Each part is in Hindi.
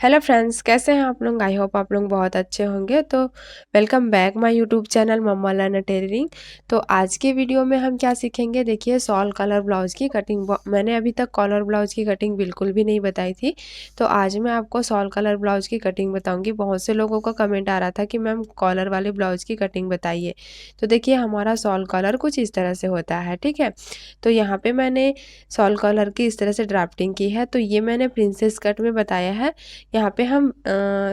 हेलो फ्रेंड्स, कैसे हैं आप लोग। आई होप आप लोग बहुत अच्छे होंगे। तो welcome back my YouTube channel mamma learner tailoring. तो आज के वीडियो में हम क्या सीखेंगे, देखिए सॉल कलर ब्लाउज़ की कटिंग। मैंने अभी तक कॉलर ब्लाउज़ की कटिंग बिल्कुल भी नहीं बताई थी, तो आज मैं आपको सॉल कलर ब्लाउज़ की कटिंग बताऊँगी। बहुत से लोगों का कमेंट आ रहा था कि मैम कॉलर वाले ब्लाउज़ की कटिंग बताइए। तो देखिए हमारा सॉल कलर कुछ इस तरह से होता है, ठीक है। तो यहाँ पे मैंने सॉल कलर की इस तरह से ड्राफ्टिंग की है। तो ये मैंने प्रिंसेस कट में बताया है। यहाँ पे हम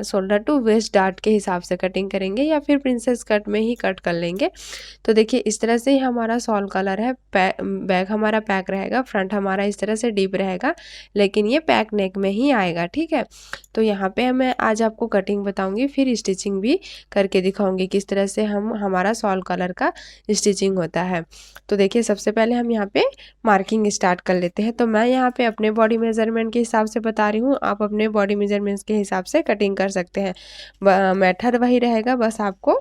शोल्डर टू वेस्ट डार्ट के हिसाब से कटिंग करेंगे या फिर प्रिंसेस कट में ही कट कर लेंगे। तो देखिए इस तरह से ही हमारा सॉल कलर है। बैक हमारा पैक रहेगा, फ्रंट हमारा इस तरह से डीप रहेगा, लेकिन ये पैक नेक में ही आएगा, ठीक है। तो यहाँ पे मैं आज आपको कटिंग बताऊंगी, फिर स्टिचिंग भी करके दिखाऊंगी किस तरह से हमारा सॉल कलर का स्टिचिंग होता है। तो देखिए सबसे पहले हम यहाँ पे मार्किंग स्टार्ट कर लेते हैं। तो मैं यहाँ पे अपने बॉडी मेजरमेंट के हिसाब से बता रही हूँ, आप अपने बॉडी मेजरमेंट्स के हिसाब से कटिंग कर सकते हैं। मेथड वही रहेगा, बस आपको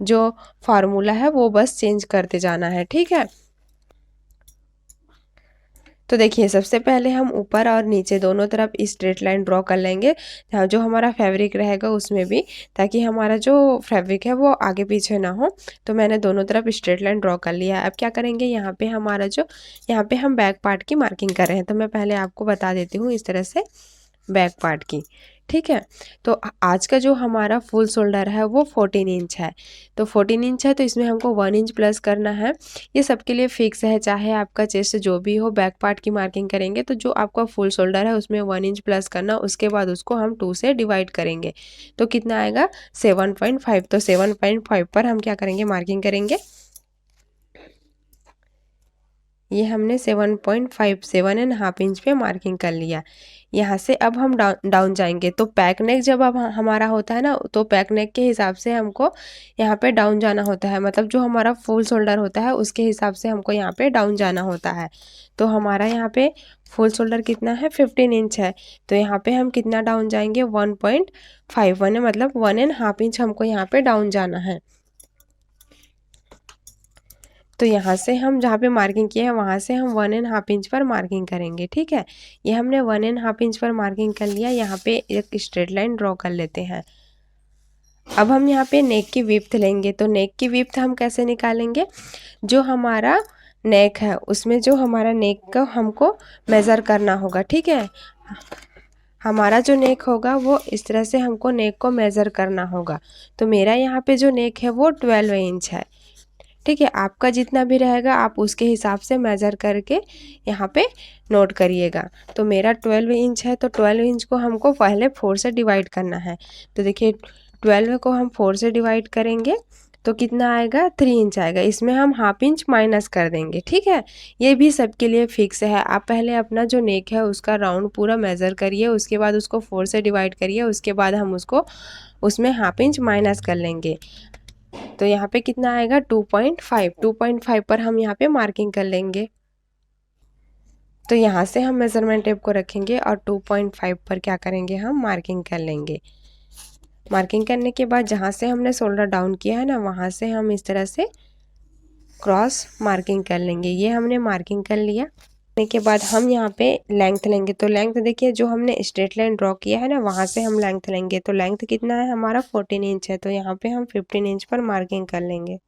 जो फार्मूला है वो बस चेंज करते जाना है, ठीक है। तो देखिए सबसे पहले हम ऊपर और नीचे दोनों तरफ स्ट्रेट लाइन ड्रॉ कर लेंगे, जो हमारा फैब्रिक रहेगा उसमें भी, ताकि हमारा जो फैब्रिक है वो आगे पीछे ना हो। तो मैंने दोनों तरफ स्ट्रेट लाइन ड्रॉ कर लिया है। अब क्या करेंगे, यहाँ पे हमारा जो यहाँ पे हम बैक पार्ट की मार्किंग कर रहे हैं, तो मैं पहले आपको बता देती हूँ इस तरह से बैक पार्ट की, ठीक है। तो आज का जो हमारा फुल शोल्डर है वो 14 इंच है। तो 14 इंच है तो इसमें हमको 1 इंच प्लस करना है। ये सबके लिए फिक्स है, चाहे आपका चेस्ट जो भी हो। बैक पार्ट की मार्किंग करेंगे तो जो आपका फुल शोल्डर है उसमें 1 इंच प्लस करना, उसके बाद उसको हम 2 से डिवाइड करेंगे तो कितना आएगा 7.5। तो 7.5 पर हम क्या करेंगे, मार्किंग करेंगे। ये हमने 7.5 7.5 इंच पे मार्किंग कर लिया। यहाँ से अब हम डाउन जाएंगे। तो पैक नेक जब अब हमारा होता है ना, तो पैक नेक के हिसाब से हमको यहाँ पे डाउन जाना होता है, मतलब जो हमारा फुल शोल्डर होता है उसके हिसाब से हमको यहाँ पे डाउन जाना होता है। तो हमारा यहाँ पे फुल शोल्डर कितना है, 15 इंच है। तो यहाँ पे हम कितना डाउन जाएंगे, 1.51 मतलब 1.5 इंच हमको यहाँ पे डाउन जाना है। तो यहाँ से हम जहाँ पे मार्किंग किए हैं वहाँ से हम 1.5 इंच पर मार्किंग करेंगे, ठीक है। ये हमने 1.5 इंच पर मार्किंग कर लिया। यहाँ पे एक स्ट्रेट लाइन ड्रॉ कर लेते हैं। अब हम यहाँ पे नेक की विड्थ लेंगे। तो नेक की विड्थ हम कैसे निकालेंगे, जो हमारा नेक है उसमें जो हमारा नेक का हमको मेज़र करना होगा, ठीक है। हमारा जो नेक होगा वो इस तरह से हमको नेक को मेज़र करना होगा। तो मेरा यहाँ पे जो नेक है वो 12 इंच है, ठीक है। आपका जितना भी रहेगा आप उसके हिसाब से मेज़र करके यहाँ पे नोट करिएगा। तो मेरा 12 इंच है, तो 12 इंच को हमको पहले 4 से डिवाइड करना है। तो देखिए 12 को हम 4 से डिवाइड करेंगे तो कितना आएगा, 3 इंच आएगा। इसमें हम हाफ इंच माइनस कर देंगे, ठीक है। ये भी सबके लिए फिक्स है। आप पहले अपना जो नेक है उसका राउंड पूरा मेज़र करिए, उसके बाद उसको 4 से डिवाइड करिए, उसके बाद हम उसको उसमें हाफ इंच माइनस कर लेंगे। तो यहाँ पे कितना आएगा, 2.5 पर हम यहाँ पे मार्किंग कर लेंगे। तो यहाँ से हम मेज़रमेंट टेप को रखेंगे और 2.5 पर क्या करेंगे, हम मार्किंग कर लेंगे। मार्किंग करने के बाद जहाँ से हमने शोल्डर डाउन किया है ना, वहाँ से हम इस तरह से क्रॉस मार्किंग कर लेंगे। ये हमने मार्किंग कर लिया। के बाद हम यहाँ पे लेंथ लेंगे। तो लेंथ देखिए जो हमने स्ट्रेट लाइन ड्रॉ किया है ना, वहाँ से हम लेंथ लेंगे। तो लेंथ कितना है हमारा, 14 इंच है। तो यहाँ पे हम 15 इंच पर मार्किंग कर लेंगे।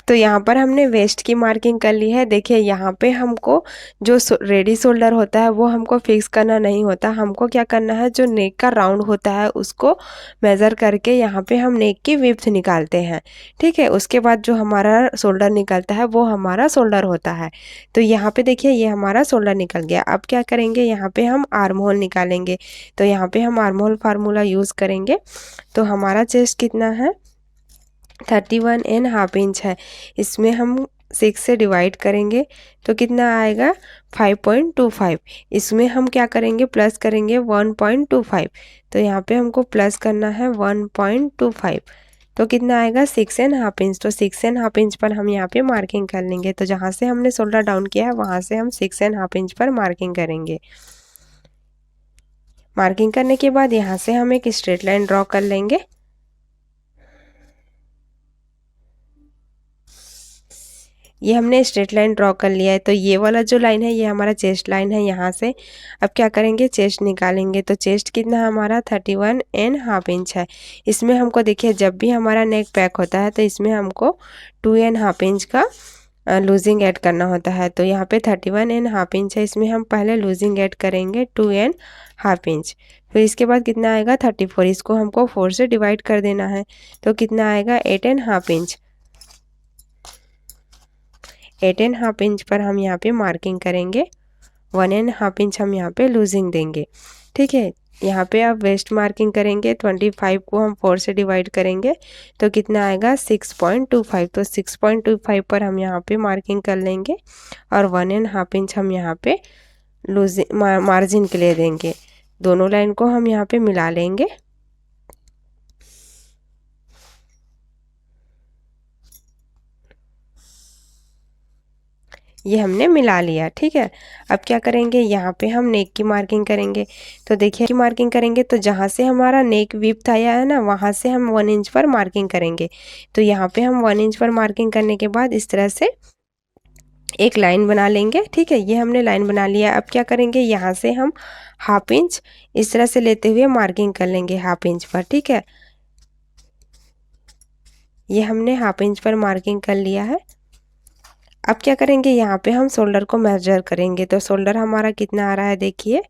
तो यहाँ पर हमने वेस्ट की मार्किंग कर ली है। देखिए यहाँ पे हमको जो रेडी शोल्डर होता है वो हमको फिक्स करना नहीं होता। हमको क्या करना है, जो नेक का राउंड होता है उसको मेज़र करके यहाँ पे हम नेक की विड्थ निकालते हैं, ठीक है। उसके बाद जो हमारा शोल्डर निकलता है वो हमारा शोल्डर होता है। तो यहाँ पे देखिए ये हमारा शोल्डर निकल गया। अब क्या करेंगे, यहाँ पे हम आर्म होल निकालेंगे। तो यहाँ पे हम आर्म होल फार्मूला यूज़ करेंगे। तो हमारा चेस्ट कितना है, 31.5 इंच है। इसमें हम 6 से डिवाइड करेंगे तो कितना आएगा, 5.25। इसमें हम क्या करेंगे, प्लस करेंगे 1.25। तो यहाँ पे हमको प्लस करना है 1.25। तो कितना आएगा, 6.5 इंच। तो 6.5 इंच पर हम यहाँ पे मार्किंग कर लेंगे। तो जहाँ से हमने शोल्डर डाउन किया है वहाँ से हम 6.5 इंच पर मार्किंग करेंगे। मार्किंग करने के बाद यहाँ से हम एक स्ट्रेट लाइन ड्रॉ कर लेंगे। ये हमने स्ट्रेट लाइन ड्रॉ कर लिया है। तो ये वाला जो लाइन है ये हमारा चेस्ट लाइन है। यहाँ से अब क्या करेंगे, चेस्ट निकालेंगे। तो चेस्ट कितना है हमारा 31.5 इंच है। इसमें हमको देखिए जब भी हमारा नेक पैक होता है तो इसमें हमको 2.5 इंच का लूजिंग ऐड करना होता है। तो यहाँ पे 31.5 इंच है, इसमें हम पहले लूजिंग ऐड करेंगे 2.5 इंच। फिर इसके बाद कितना आएगा 34, इसको हमको 4 से डिवाइड कर देना है। तो कितना आएगा 8.5 इंच। 8.5 इंच पर हम यहाँ पे मार्किंग करेंगे, 1.5 इंच हम यहाँ पे लूजिंग देंगे। ठीक है, यहाँ पे अब वेस्ट मार्किंग करेंगे। 25 को हम 4 से डिवाइड करेंगे तो कितना आएगा 6.25। तो 6.25 पर हम यहाँ पे मार्किंग कर लेंगे और 1.5 इंच हम यहाँ पे लूजिंग मार्जिन के लिए देंगे। दोनों लाइन को हम यहाँ पे मिला लेंगे। ये हमने मिला लिया। ठीक है, अब क्या करेंगे, यहाँ पे हम नेक की मार्किंग करेंगे। तो देखिए की मार्किंग करेंगे तो जहाँ से हमारा नेक विड्थ आया है ना, वहाँ से हम 1 इंच पर मार्किंग करेंगे। तो यहाँ पे हम 1 इंच पर मार्किंग करने के बाद इस तरह से एक लाइन बना लेंगे। ठीक है, ये हमने लाइन बना लिया। अब क्या करेंगे, यहाँ से हम 1/2 इंच इस तरह से लेते हुए मार्किंग कर लेंगे 1/2 इंच पर। ठीक है, ये हमने 1/2 इंच पर मार्किंग कर लिया है। अब क्या करेंगे, यहाँ पे हम शोल्डर को मेजर करेंगे। तो शोल्डर हमारा कितना आ रहा है देखिए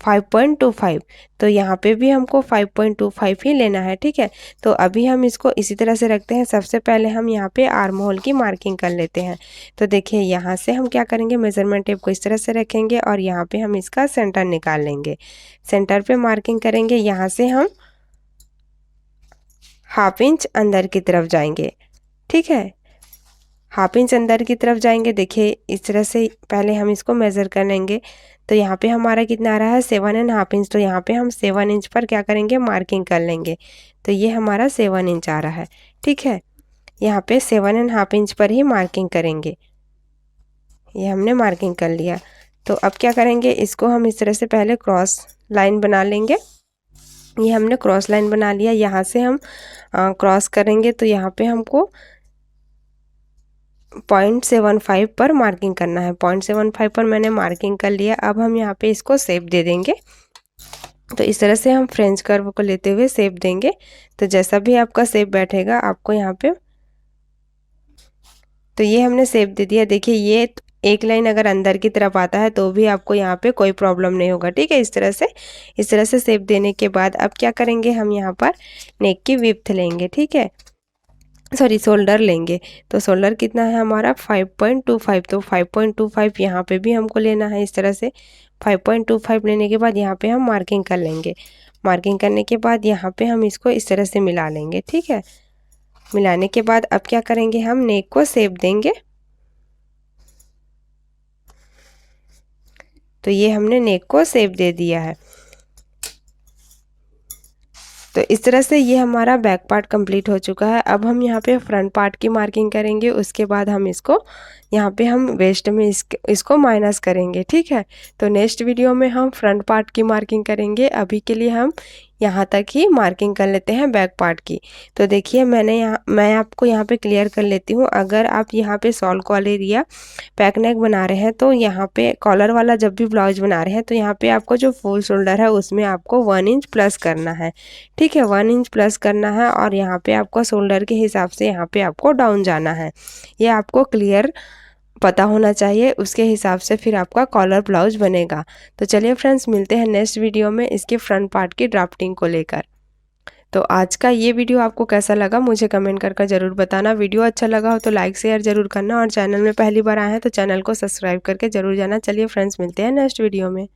5.25। तो यहाँ पे भी हमको 5.25 ही लेना है। ठीक है, तो अभी हम इसको इसी तरह से रखते हैं। सबसे पहले हम यहाँ पे आर्म होल की मार्किंग कर लेते हैं। तो देखिए यहाँ से हम क्या करेंगे, मेजरमेंट टेप को इस तरह से रखेंगे और यहाँ पे हम इसका सेंटर निकाल लेंगे। सेंटर पे मार्किंग करेंगे, यहाँ से हम 1/2 इंच अंदर की तरफ जाएंगे। ठीक है, 1/2 इंच अंदर की तरफ जाएंगे। देखिए इस तरह से पहले हम इसको मेज़र कर लेंगे। तो यहाँ पे हमारा कितना आ रहा है 7.5 इंच। तो यहाँ पे हम 7 इंच पर क्या करेंगे, मार्किंग कर लेंगे। तो ये हमारा 7 इंच आ रहा है। ठीक है, यहाँ पे 7.5 इंच पर ही मार्किंग करेंगे। ये हमने मार्किंग कर लिया। तो अब क्या करेंगे, इसको हम इस तरह से पहले क्रॉस लाइन बना लेंगे। ये हमने क्रॉस लाइन बना लिया। यहाँ से हम क्रॉस करेंगे तो यहाँ पे हमको 0.75 पर मार्किंग करना है। 0.75 पर मैंने मार्किंग कर लिया। अब हम यहाँ पे इसको शेप दे देंगे। तो इस तरह से हम फ्रेंच कर्व को लेते हुए शेप देंगे। तो जैसा भी आपका शेप बैठेगा आपको यहाँ पे, तो ये हमने शेप दे दिया। देखिए ये एक लाइन अगर अंदर की तरफ आता है तो भी आपको यहाँ पे कोई प्रॉब्लम नहीं होगा। ठीक है, इस तरह से शेप देने के बाद अब क्या करेंगे, हम यहाँ पर नेक की विड्थ लेंगे। ठीक है, सॉरी शोल्डर लेंगे। तो शोल्डर कितना है हमारा 5.25। तो 5.25 यहाँ पे भी हमको लेना है। इस तरह से 5.25 लेने के बाद यहाँ पे हम मार्किंग कर लेंगे। मार्किंग करने के बाद यहाँ पे हम इसको इस तरह से मिला लेंगे। ठीक है, मिलाने के बाद अब क्या करेंगे, हम नेक को शेप देंगे। तो ये हमने नेक को शेप दे दिया है। तो इस तरह से ये हमारा बैक पार्ट कंप्लीट हो चुका है। अब हम यहाँ पे फ्रंट पार्ट की मार्किंग करेंगे। उसके बाद हम इसको यहाँ पे हम वेस्ट में इसको माइनस करेंगे। ठीक है, तो नेक्स्ट वीडियो में हम फ्रंट पार्ट की मार्किंग करेंगे। अभी के लिए हम यहाँ तक ही मार्किंग कर लेते हैं बैक पार्ट की। तो देखिए मैं आपको यहाँ पे क्लियर कर लेती हूँ। अगर आप यहाँ पे शॉल कॉलर या पैक नेक बना रहे हैं तो यहाँ पे कॉलर वाला जब भी ब्लाउज बना रहे हैं तो यहाँ पे आपको जो फुल शोल्डर है उसमें आपको 1 इंच प्लस करना है। ठीक है, 1 इंच प्लस करना है और यहाँ पे आपको शोल्डर के हिसाब से यहाँ पे आपको डाउन जाना है। ये आपको क्लियर पता होना चाहिए, उसके हिसाब से फिर आपका कॉलर ब्लाउज बनेगा। तो चलिए फ्रेंड्स, मिलते हैं नेक्स्ट वीडियो में इसके फ्रंट पार्ट की ड्राफ्टिंग को लेकर। तो आज का ये वीडियो आपको कैसा लगा मुझे कमेंट कर ज़रूर बताना। वीडियो अच्छा लगा हो तो लाइक शेयर ज़रूर करना और चैनल में पहली बार आए हैं तो चैनल को सब्सक्राइब करके ज़रूर जाना। चलिए फ्रेंड्स, मिलते हैं नेक्स्ट वीडियो में।